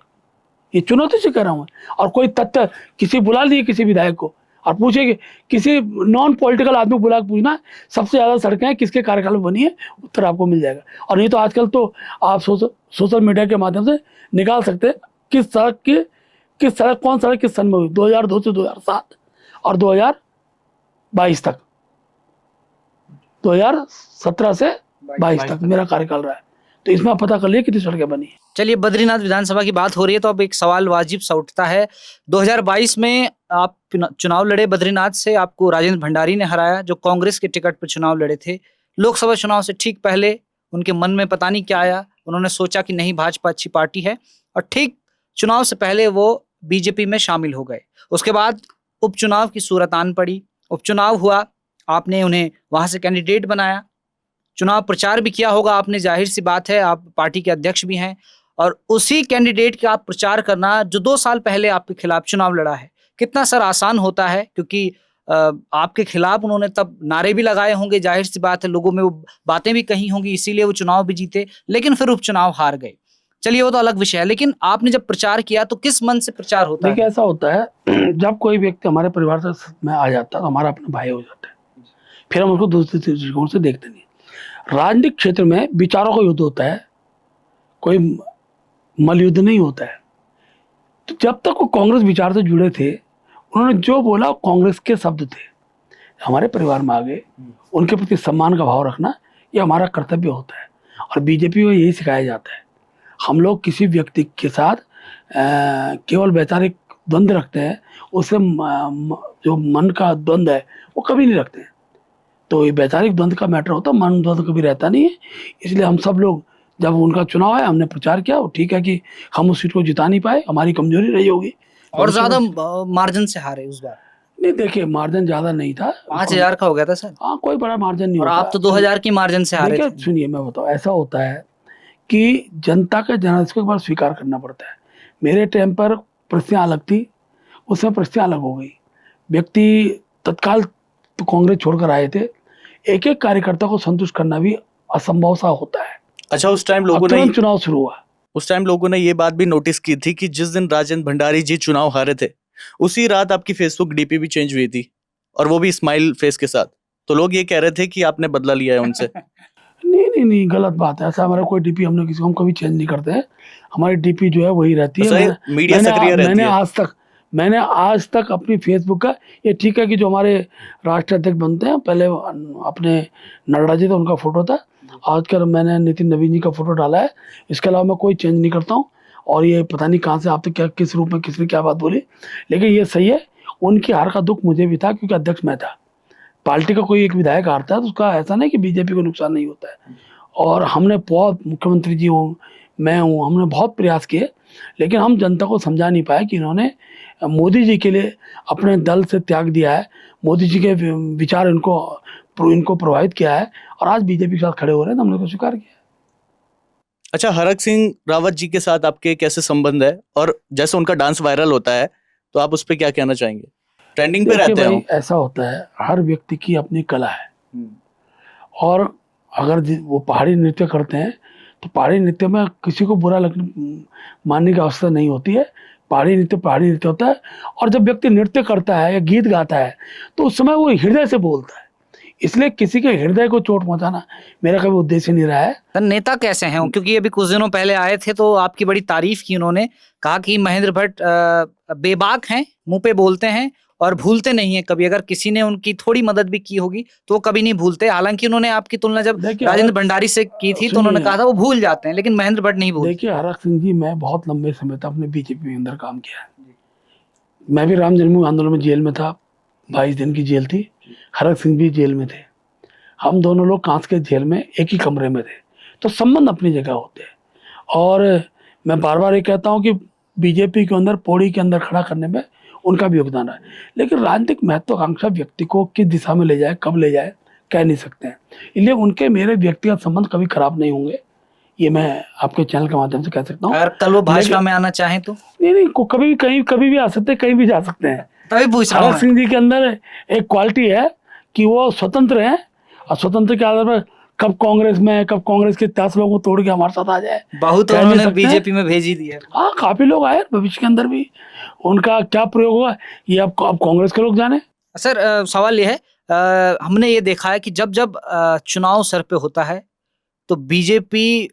ये चुनौती से कह रहा हूँ। और कोई तथ्य किसी बुला लिए किसी विधायक को और पूछे कि किसी नॉन पॉलिटिकल आदमी बुला के पूछना सबसे ज़्यादा सड़कें किसके कार्यकाल में बनी है, उत्तर आपको मिल जाएगा। और नहीं तो आजकल तो आप सोशल मीडिया के माध्यम से निकाल सकते हैं किस सड़क कौन सड़क किस सन में हुई, 2002 से 2007 और 2022 तक, 2017 से 22 तक मेरा कार्यकाल रहा है। तो इसमें आप पता कर लिए कितनी सड़कें बनी है। चलिए, बद्रीनाथ विधानसभा की बात हो रही है तो अब एक सवाल वाजिब सा उठता है। 2022 में आप चुनाव लड़े बद्रीनाथ से, आपको राजेंद्र भंडारी ने हराया जो कांग्रेस के टिकट पर चुनाव लड़े थे। लोकसभा चुनाव से ठीक पहले उनके मन में पता नहीं क्या आया, उन्होंने सोचा कि नहीं भाजपा अच्छी पार्टी है, और ठीक चुनाव से पहले वो बीजेपी में शामिल हो गए। उसके बाद उपचुनाव की सूरत आन पड़ी, उपचुनाव हुआ, आपने उन्हें वहां से कैंडिडेट बनाया, चुनाव प्रचार भी किया होगा आपने, जाहिर सी बात है, आप पार्टी के अध्यक्ष भी हैं, और उसी कैंडिडेट का आप प्रचार करना जो 2 साल पहले आपके खिलाफ चुनाव लड़ा है, कितना सर आसान होता है? क्योंकि आपके खिलाफ उन्होंने तब नारे भी लगाए होंगे, जाहिर सी बात है, लोगों में वो बातें भी कही होंगी, इसीलिए वो चुनाव भी जीते, लेकिन फिर उपचुनाव हार गए। चलिए वो तो अलग विषय है, लेकिन आपने जब प्रचार किया तो किस मन से प्रचार होता देखिए, है? ऐसा होता है जब कोई व्यक्ति हमारे परिवार से में आ जाता है तो हमारा अपना भाई हो जाता है, फिर हम उसको दूसरे दृष्टिकोण से देखते नहीं। राजनीतिक क्षेत्र में विचारों का युद्ध होता है, कोई मल युद्ध नहीं होता है। तो जब तक वो कांग्रेस विचार से जुड़े थे, उन्होंने जो बोला कांग्रेस के शब्द थे, हमारे परिवार में आ गए, उनके प्रति सम्मान का भाव रखना ये हमारा कर्तव्य होता है, और बीजेपी को यही सिखाया जाता है। हम लोग किसी व्यक्ति के साथ केवल वैचारिक द्वंद्व रखते हैं, उससे जो मन का द्वंद्व है वो कभी नहीं रखते हैं। तो ये वैचारिक द्वंद्व का मैटर होता है, मन द्वंद्व कभी रहता नहीं है। इसलिए हम सब लोग जब उनका चुनाव है, हमने प्रचार किया, वो ठीक है कि हम उस सीट को जिता नहीं पाए, हमारी कमजोरी रही होगी। और ज्यादा मार्जिन से हारे उस बार? नहीं, देखिए, मार्जिन ज्यादा नहीं था, 5,000 का हो गया था सर। हाँ, कोई बड़ा मार्जिन नहीं और होता। आप तो 2,000 की मार्जिन से हारे देखिए, थे। सुनिए, मैं बताऊँ, ऐसा होता है कि जनता का जनादेश को एक बार स्वीकार करना पड़ता है। मेरे टाइम पर परिस्थितियाँ अलग थी, उसमें परिस्थितियाँ अलग हो गई। व्यक्ति तत्काल तो कांग्रेस छोड़कर आए थे, एक एक कार्यकर्ता को संतुष्ट करना भी असंभव सा होता है। अच्छा, उस टाइम अब लोगों ने तुरंत चुनाव शुरू हुआ। उस टाइम लोगों ने ये बात भी नोटिस की थी कि जिस दिन राजेंद्र भंडारी जी चुनाव हारे थे, उसी रात आपकी फेसबुक डीपी भी चेंज हुई थी, और वो भी स्माइल फेस के साथ। तो लोग ये कह रहे थे कि आपने बदला लिया है उनसे। नहीं, गलत बात है। ऐसा हमारा कोई डीपी हमने किसी को हम कभी चेंज नहीं करते हैं। हमारी डीपी जो है वही रहती है। मीडिया सक्रिय रहती है। मैंने आज तक अपनी फेसबुक का, ये ठीक है कि जो हमारे राष्ट्रीय अध्यक्ष बनते हैं, पहले अपने नड्डा जी थे, उनका फोटो था, आजकल मैंने नितिन नवीन जी का फोटो डाला है। इसके अलावा मैं कोई चेंज नहीं करता हूँ। और ये पता नहीं कहाँ से आप तो क्या, किस रूप में किसने क्या बात बोली, लेकिन ये सही है, उनकी हार का दुख मुझे भी था, क्योंकि अध्यक्ष मैं था। पार्टी का कोई एक विधायक हारता है तो उसका ऐसा नहीं कि बीजेपी को नुकसान नहीं होता है। और हमने बहुत, मुख्यमंत्री जी हूँ, मैं हूँ, हमने बहुत प्रयास किए, लेकिन हम जनता को समझा नहीं पाए कि इन्होंने मोदी जी के लिए अपने दल से त्याग दिया है, मोदी जी के विचार इनको प्रभावित किया है, और आज बीजेपी के साथ खड़े हो रहे हैं, तो हमने उसको स्वीकार किया। अच्छा, हरक सिंह रावत जी के साथ आपके कैसे संबंध है, और जैसे उनका डांस वायरल होता है तो आप उस पर क्या कहना चाहेंगे? ट्रेंडिंग पे रहते हैं। ऐसा होता है, हर व्यक्ति की अपनी कला है, और अगर वो पहाड़ी नृत्य करते हैं तो पहाड़ी नृत्य में किसी को बुरा मानने की आवश्यकता नहीं होती है। पहाड़ी नृत्य होता है, और जब व्यक्ति नृत्य करता है या गीत गाता है तो उस समय वो हृदय से बोलता है। इसलिए किसी के हृदय को चोट पहुंचाना मेरा कभी उद्देश्य नहीं रहा है। सर, नेता कैसे हैं? क्योंकि अभी कुछ दिनों पहले आए थे तो आपकी बड़ी तारीफ की उन्होंने, कहा कि महेंद्र भट्ट बेबाक हैं, मुंह पे बोलते हैं और भूलते नहीं है कभी। अगर किसी ने उनकी थोड़ी मदद भी की होगी तो वो कभी नहीं भूलते। हालांकि उन्होंने आपकी तुलना जब राजेंद्र भंडारी से की थी तो उन्होंने कहा था वो भूल जाते हैं, लेकिन महेंद्र भट्ट नहीं भूलते। देखिए, हरक सिंह जी, मैं बहुत लंबे समय तक अपने बीजेपी में अंदर काम किया है। मैं भी राम जन्मभूमि आंदोलन में जेल में था, 22 दिन की जेल थी। हरक सिंह भी जेल में थे। हम दोनों लोग कांच के जेल में एक ही कमरे में थे, तो संबंध अपनी जगह होते हैं। और मैं बार बार ये कहता हूँ कि बीजेपी के अंदर, पौड़ी के अंदर खड़ा करने में उनका भी योगदान है, लेकिन राजनीतिक महत्वाकांक्षा व्यक्ति को किस दिशा में ले जाए, कब ले जाए, कह नहीं सकते हैं। इसलिए उनके मेरे व्यक्तिगत संबंध कभी खराब नहीं होंगे, ये मैं आपके चैनल के माध्यम से कह सकता हूँ। अगर कल वो भाजपा में आना चाहें तो? नहीं, कभी भी आ सकते हैं, कहीं भी जा सकते हैं। तभी पूछ रहा हूँ। हरक सिंह जी के अंदर एक क्वालिटी है कि वो स्वतंत्र हैं, और स्वतंत्र के आधार पर कब कांग्रेस में, कब कांग्रेस के 10 लोगों को तोड़ के हमारे साथ आ जाए, बहुत उन्होंने बीजेपी में भेजी दी है। हाँ, काफी लोग आए, भविष्य के अंदर भी उनका क्या प्रयोग होगा ये अब कांग्रेस के लोग जाने। सर, सवाल ये है, हमने ये देखा है कि जब जब चुनाव सर पे होता है तो बीजेपी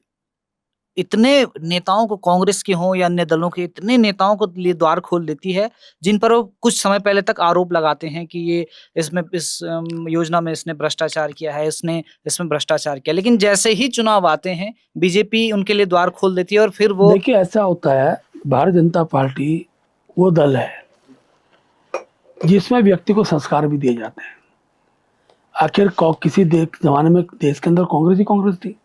इतने नेताओं को, कांग्रेस के हों या अन्य दलों के, इतने नेताओं को लिए द्वार खोल देती है जिन पर वो कुछ समय पहले तक आरोप लगाते हैं कि ये इस योजना में इसने भ्रष्टाचार किया है, इसमें भ्रष्टाचार किया, लेकिन जैसे ही चुनाव आते हैं बीजेपी उनके लिए द्वार खोल देती है। और फिर वो, देखिए, ऐसा होता है, भारतीय जनता पार्टी वो दल है जिसमें व्यक्ति को संस्कार भी दिए जाते हैं। आखिर किसी जमाने में देश के अंदर कांग्रेस थी,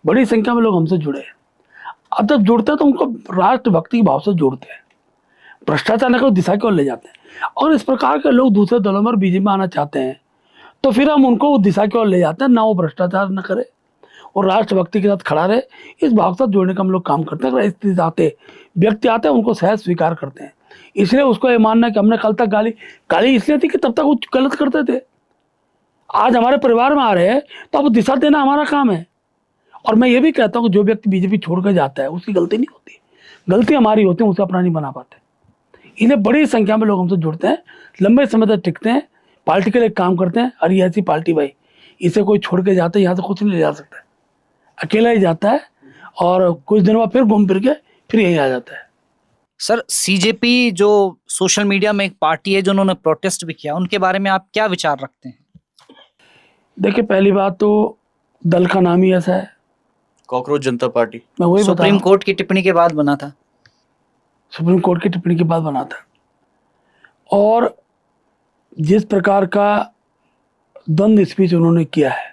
बड़ी संख्या में लोग हमसे जुड़े। अब जब जुड़ते हैं तो उनको राष्ट्रभक्ति के भाव से जोड़ते हैं, भ्रष्टाचार न दिशा की ओर ले जाते हैं। और इस प्रकार के लोग दूसरे दलों में और बीजेपी में आना चाहते हैं तो फिर हम उनको उस दिशा की ओर ले जाते हैं, ना वो भ्रष्टाचार न करे और राष्ट्रभक्ति के साथ खड़ा रहे। इस भाव के साथ जोड़ने का हम लोग काम करते हैं। अगर स्थिति आते व्यक्ति आते हैं उनको सहज स्वीकार करते हैं। इसलिए उसको ये मानना है कि हमने कल तक गाली इसलिए थी कि तब तक वो गलत करते थे। आज हमारे परिवार में आ रहे हैं तो अब दिशा देना हमारा काम है। और मैं ये भी कहता हूँ कि जो व्यक्ति बीजेपी छोड़ कर जाता है उसकी गलती नहीं होती, गलती हमारी होती है, उसे अपना नहीं बना पाते। इन्हें बड़ी संख्या में लोग हमसे जुड़ते हैं, लंबे समय तक टिकते हैं, पार्टी के लिए काम करते हैं। और ये ऐसी पार्टी भाई, इसे कोई छोड़ के जाता है यहाँ से कुछ नहीं ले जा सकता, अकेला ही जाता है और कुछ दिन बाद फिर घूम फिर के फिर यहीं आ जाता है। सर, सीजेपी जो सोशल मीडिया में एक पार्टी है जो उन्होंने प्रोटेस्ट भी किया, उनके बारे में आप क्या विचार रखते हैं? देखिए, पहली बात तो दल का नाम ही ऐसा है, कॉकरोच जनता पार्टी। मैं वही बता सुप्रीम कोर्ट की टिप्पणी के बाद बना था। सुप्रीम कोर्ट की टिप्पणी के बाद बना था। और जिस प्रकार का द्वंद्व स्पीच उन्होंने किया है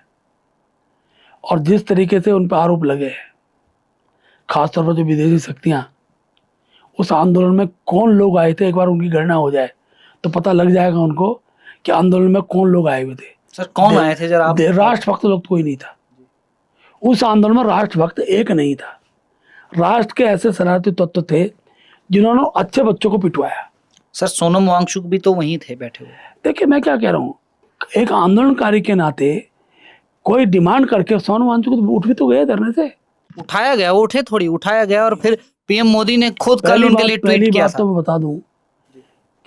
और जिस तरीके से उन पर आरोप लगे हैं, खासतौर पर जो विदेशी शक्तियां, उस आंदोलन में कौन लोग आए थे, एक बार उनकी गणना हो जाए तो पता लग जाएगा उनको कि आंदोलन में कौन लोग आए हुए थे। सर, कौन आए थे जरा आप? राष्ट्रभक्त लोग तो कोई नहीं था उस आंदोलन में। राष्ट्रभक्त एक नहीं था। राष्ट्र के ऐसे शरारती तत्व थे जिन्होंने अच्छे बच्चों को पिटवाया। सर, सोनम वांगचुक भी तो वहीं थे बैठे हुए। देखिए, मैं क्या कह रहा हूँ, एक आंदोलनकारी के नाते कोई डिमांड करके सोनम वांगचुक उठ भी तो गए धरने से। उठाया गया, वो उठे थोड़ी, उठाया गया और फिर पीएम मोदी ने खुद कल उनके लिए ट्वीट किया था। तो मैं बता दूं,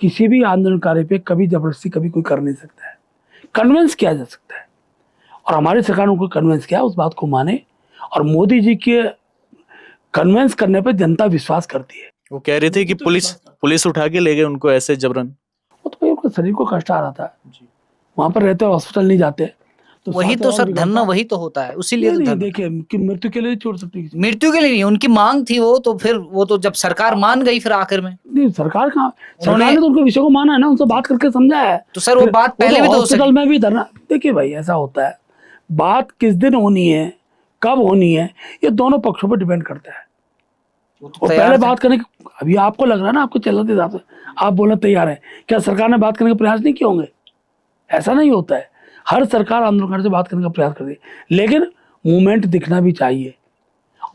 किसी भी आंदोलनकारी पे कभी जबरदस्ती कभी कोई कर नहीं सकता है, कन्विंस किया जा सकता है। और हमारी सरकार ने उनको कन्विंस किया, उस बात को माने। और मोदी जी के कन्विंस करने पे जनता विश्वास करती है। वो कह रहे थे कि पुलिस उठा के ले गए उनको ऐसे जबरन। वो तो भाई उनके शरीर को कष्ट आ रहा था, वहां पर रहते हॉस्पिटल नहीं जाते तो वही तो सर, धरना वही तो होता है, उसीलिए तो धरना। देखिए, कि मृत्यु के लिए छोड़ सकती है, मृत्यु के लिए नहीं, उनकी मांग थी वो तो। फिर वो तो जब सरकार मान गई फिर आखिर में। नहीं, सरकार ने तो उनके विषय को माना है ना, उनसे बात करके समझाया है। तो सर वो बात पहले भी तो हॉस्पिटल में भी धरना। देखिए भाई, ऐसा होता है, बात किस दिन होनी है, कब होनी है, ये दोनों पक्षों पर डिपेंड करता है। और पहले बात करने की, अभी आपको लग रहा है ना, आपको चलने के हिसाब से आप बोलने तैयार है, क्या सरकार ने बात करने का प्रयास नहीं किए होंगे? ऐसा नहीं होता है। हर सरकार आंदोलनकारियों से बात करने का प्रयास करती है, लेकिन मूवमेंट दिखना भी चाहिए।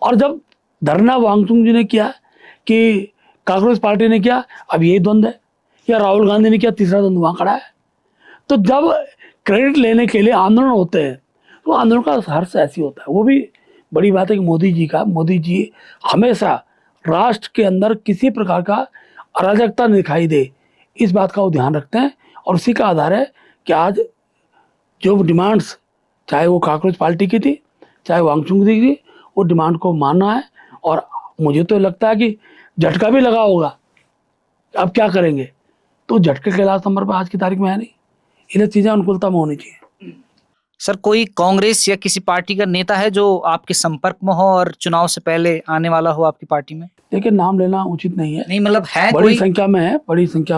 और जब धरना वांगचुक जी ने किया कि कांग्रेस पार्टी ने किया, अब यही द्वंद है, या राहुल गांधी ने किया, तीसरा द्वंद वहां खड़ा है। तो जब क्रेडिट लेने के लिए आंदोलन होते हैं तो आंदोलन का हर्ष ऐसी होता है। वो भी बड़ी बात है कि मोदी जी हमेशा राष्ट्र के अंदर किसी प्रकार का अराजकता न दिखाई दे, इस बात का वो ध्यान रखते हैं। और उसी का आधार है कि आज जो डिमांड्स, चाहे वो कांग्रेस पार्टी की थी, चाहे वांगचुक जी की, वो डिमांड को मानना है। और मुझे तो लगता है कि झटका भी लगा होगा, अब क्या करेंगे, तो झटके के लास्ट नंबर पर आज की तारीख में है नहीं। इन्हें चीज़ें अनुकूलता में होनी चाहिए। सर, कोई कांग्रेस या किसी पार्टी का नेता है जो आपके संपर्क में हो और चुनाव से पहले आने वाला हो आपकी पार्टी में? देखिए, नाम लेना उचित नहीं है। नहीं, मतलब है बड़ी कोई? संख्या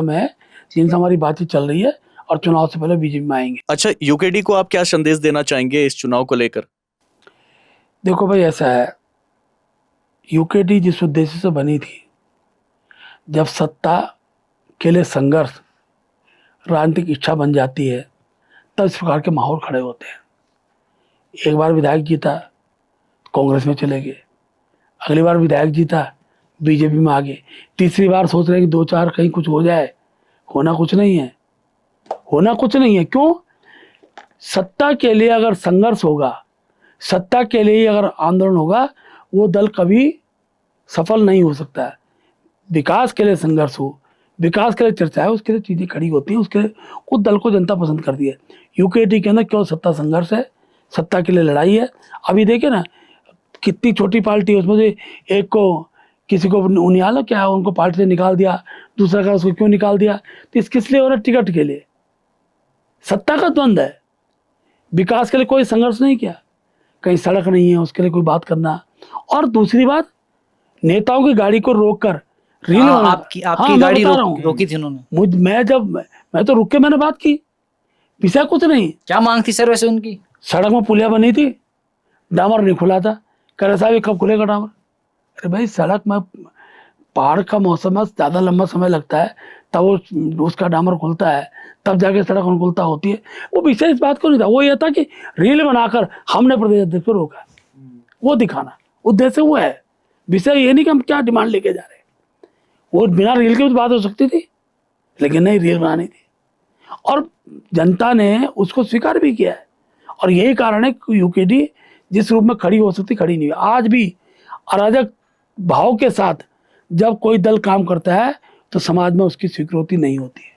में है जिनसे हमारी बातचीत चल रही है और चुनाव से पहले बीजेपी में आएंगे। अच्छा, यूकेडी को आप क्या संदेश देना चाहेंगे इस चुनाव को लेकर? देखो भाई, ऐसा है, यूकेडी जिस उद्देश्य से बनी थी, जब सत्ता के लिए संघर्ष राजनीतिक इच्छा बन जाती है, तब इस प्रकार के माहौल खड़े होते हैं। एक बार विधायक जीता, कांग्रेस में चले गए, अगली बार विधायक जीता, बीजेपी में आ गए, तीसरी बार सोच रहे हैं कि 2-4 कहीं कुछ हो जाए। होना कुछ नहीं है। क्यों? सत्ता के लिए अगर संघर्ष होगा, सत्ता के लिए अगर आंदोलन होगा, वो दल कभी सफल नहीं हो सकता है। विकास के लिए संघर्ष हो, विकास के लिए चर्चा है, उसके लिए चीज़ें खड़ी होती हैं, उसके लिए उस दल को जनता पसंद करती है। यूकेडी के अंदर क्यों सत्ता संघर्ष है, सत्ता के लिए लड़ाई है। अभी देखिए ना, कितनी छोटी पार्टी है, उसमें से एक को, किसी को उनियालो क्या है, उनको पार्टी से निकाल दिया, दूसरा का उसको क्यों निकाल दिया, तो किस लिए हो रहा है? टिकट के लिए। सत्ता का द्वंद है, विकास के लिए कोई संघर्ष नहीं किया, कहीं सड़क नहीं है उसके लिए कोई बात करना। और दूसरी बात, नेताओं की गाड़ी को रोककर रील आपकी गाड़ी रोकी थी उन्होंने। मैं तो रुक के मैंने बात की, विषय कुछ नहीं। क्या मांग थी सर वैसे उनकी? सड़क में पुलिया बनी थी, डामर नहीं खुला था, कह रहे साहब ये कब खुलेगा डामर? अरे भाई, सड़क में पहाड़ का मौसम है, ज़्यादा लंबा समय लगता है, तब वो उसका डामर खुलता है, तब जाके सड़क अनुकूलता होती है। वो विषय इस बात को नहीं था, वो ये था कि रील बनाकर हमने प्रदेश अध्यक्ष को रोका, वो दिखाना उद्देश्य वो है। विषय ये नहीं कि हम क्या डिमांड लेके जा रहे हैं। वो बिना रील के भी बात हो सकती थी, लेकिन नहीं, रील बनानी थी और जनता ने उसको स्वीकार भी किया है। और यही कारण है कि यूकेडी जिस रूप में खड़ी हो सकती खड़ी नहीं हुई। आज भी अराजक भाव के साथ जब कोई दल काम करता है तो समाज में उसकी स्वीकृति नहीं होती है।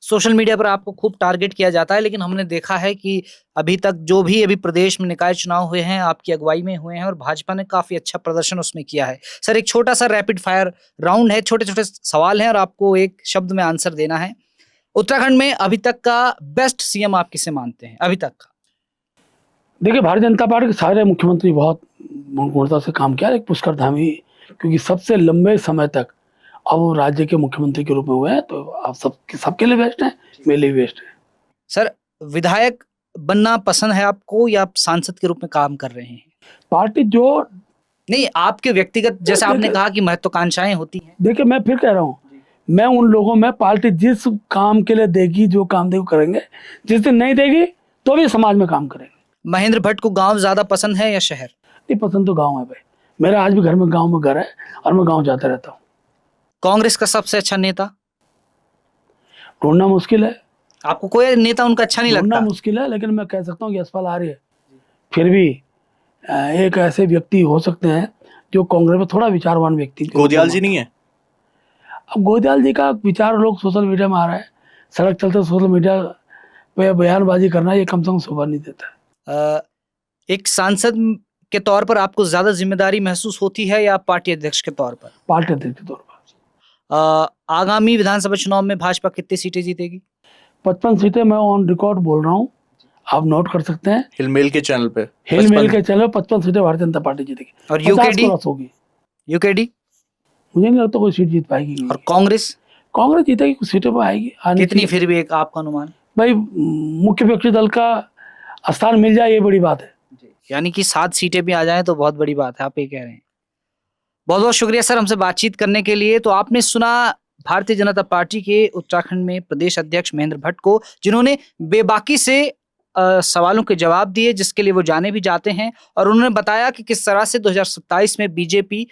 सोशल मीडिया पर आपको खूब टारगेट किया जाता है, लेकिन हमने देखा है कि अभी तक जो भी अभी प्रदेश में निकाय चुनाव हुए हैं आपकी अगुवाई में हुए हैं और भाजपा ने काफी अच्छा प्रदर्शन उसमें किया है। सर, एक छोटा सा रैपिड फायर राउंड है, छोटे छोटे सवाल हैं और आपको एक शब्द में आंसर देना है। उत्तराखंड में अभी तक का बेस्ट सीएम आप किसे मानते हैं अभी तक का? देखिए, भारतीय जनता पार्टी के सारे मुख्यमंत्री बहुत गुणवत्ता से काम किया। एक पुष्कर धामी, क्योंकि सबसे लंबे समय तक अब वो राज्य के मुख्यमंत्री के रूप में हुए हैं, तो आप सबके लिए बेस्ट है, मेरे लिए बेस्ट है। सर, विधायक बनना पसंद है आपको या आप सांसद के रूप में काम कर रहे हैं? पार्टी जो नहीं, आपके व्यक्तिगत, जैसे आपने कहा कि महत्वाकांक्षाएं होती हैं। देखिए, मैं फिर कह रहा हूँ, मैं उन लोगों में पार्टी जिस काम के लिए देगी, जो काम देगी करेंगे, जिस दिन नहीं देगी तो भी समाज में काम करेंगे। महेंद्र भट्ट को गांव ज्यादा पसंद है या शहर? नहीं, पसंद तो गांव है भाई। मेरा आज भी घर में गांव में घर है और मैं गांव जाता रहता हूँ। कांग्रेस का सबसे अच्छा नेता ढूंढना मुश्किल है, आपको कोई नेता उनका अच्छा नहीं ढूंढना लगता? मुश्किल है, लेकिन मैं कह सकता हूँ कि यशपाल आर्य फिर भी एक ऐसे व्यक्ति हो सकते हैं जो कांग्रेस में थोड़ा विचारवान व्यक्ति। गोदियाल जी नहीं है? अब गोदियाल जी का विचार लोग सोशल मीडिया में आ रहा है, सड़क चलते सोशल मीडिया पे बयानबाजी करना, ये कम से कम शोभा नहीं देता है। एक सांसद के तौर पर आपको ज्यादा जिम्मेदारी महसूस होती है या पार्टी अध्यक्ष के तौर पर? पार्टी अध्यक्ष के तौर पर। आगामी विधानसभा चुनाव में भाजपा कितनी सीटें जीतेगी? 55 सीटें मैं ऑन रिकॉर्ड बोल रहा हूँ, आप नोट कर सकते हैं। हिलमेल के चैनल पे हिलमेल के चैनल 55 सीटें भारतीय जनता पार्टी जीतेगी। और यूकेडी? होगी। यूकेडी मुझे नहीं लगता कोई सीट जीत पाएगी। और कांग्रेस? कांग्रेस जीतेगी, कुछ सीटों पर आएगी। कितनी फिर भी एक आपका अनुमान? भाई, मुख्य विपक्षी दल का स्थान मिल जाए, ये बड़ी बात है। यानी कि 7 सीटें भी आ जाएं तो बहुत बड़ी बात है, आप ये कह रहे हैं। बहुत बहुत शुक्रिया सर हमसे बातचीत करने के लिए। तो आपने सुना भारतीय जनता पार्टी के उत्तराखंड में प्रदेश अध्यक्ष महेंद्र भट्ट को, जिन्होंने बेबाकी से सवालों के जवाब दिए, जिसके लिए वो जाने भी जाते हैं। और उन्होंने बताया कि किस तरह से 2027 में बीजेपी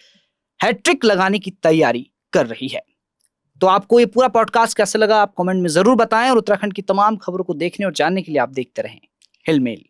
हैट्रिक लगाने की तैयारी कर रही है। तो आपको ये पूरा पॉडकास्ट कैसा लगा आप कमेंट में जरूर बताएं और उत्तराखंड की तमाम खबरों को देखने और जानने के लिए आप देखते रहें हिलमेल।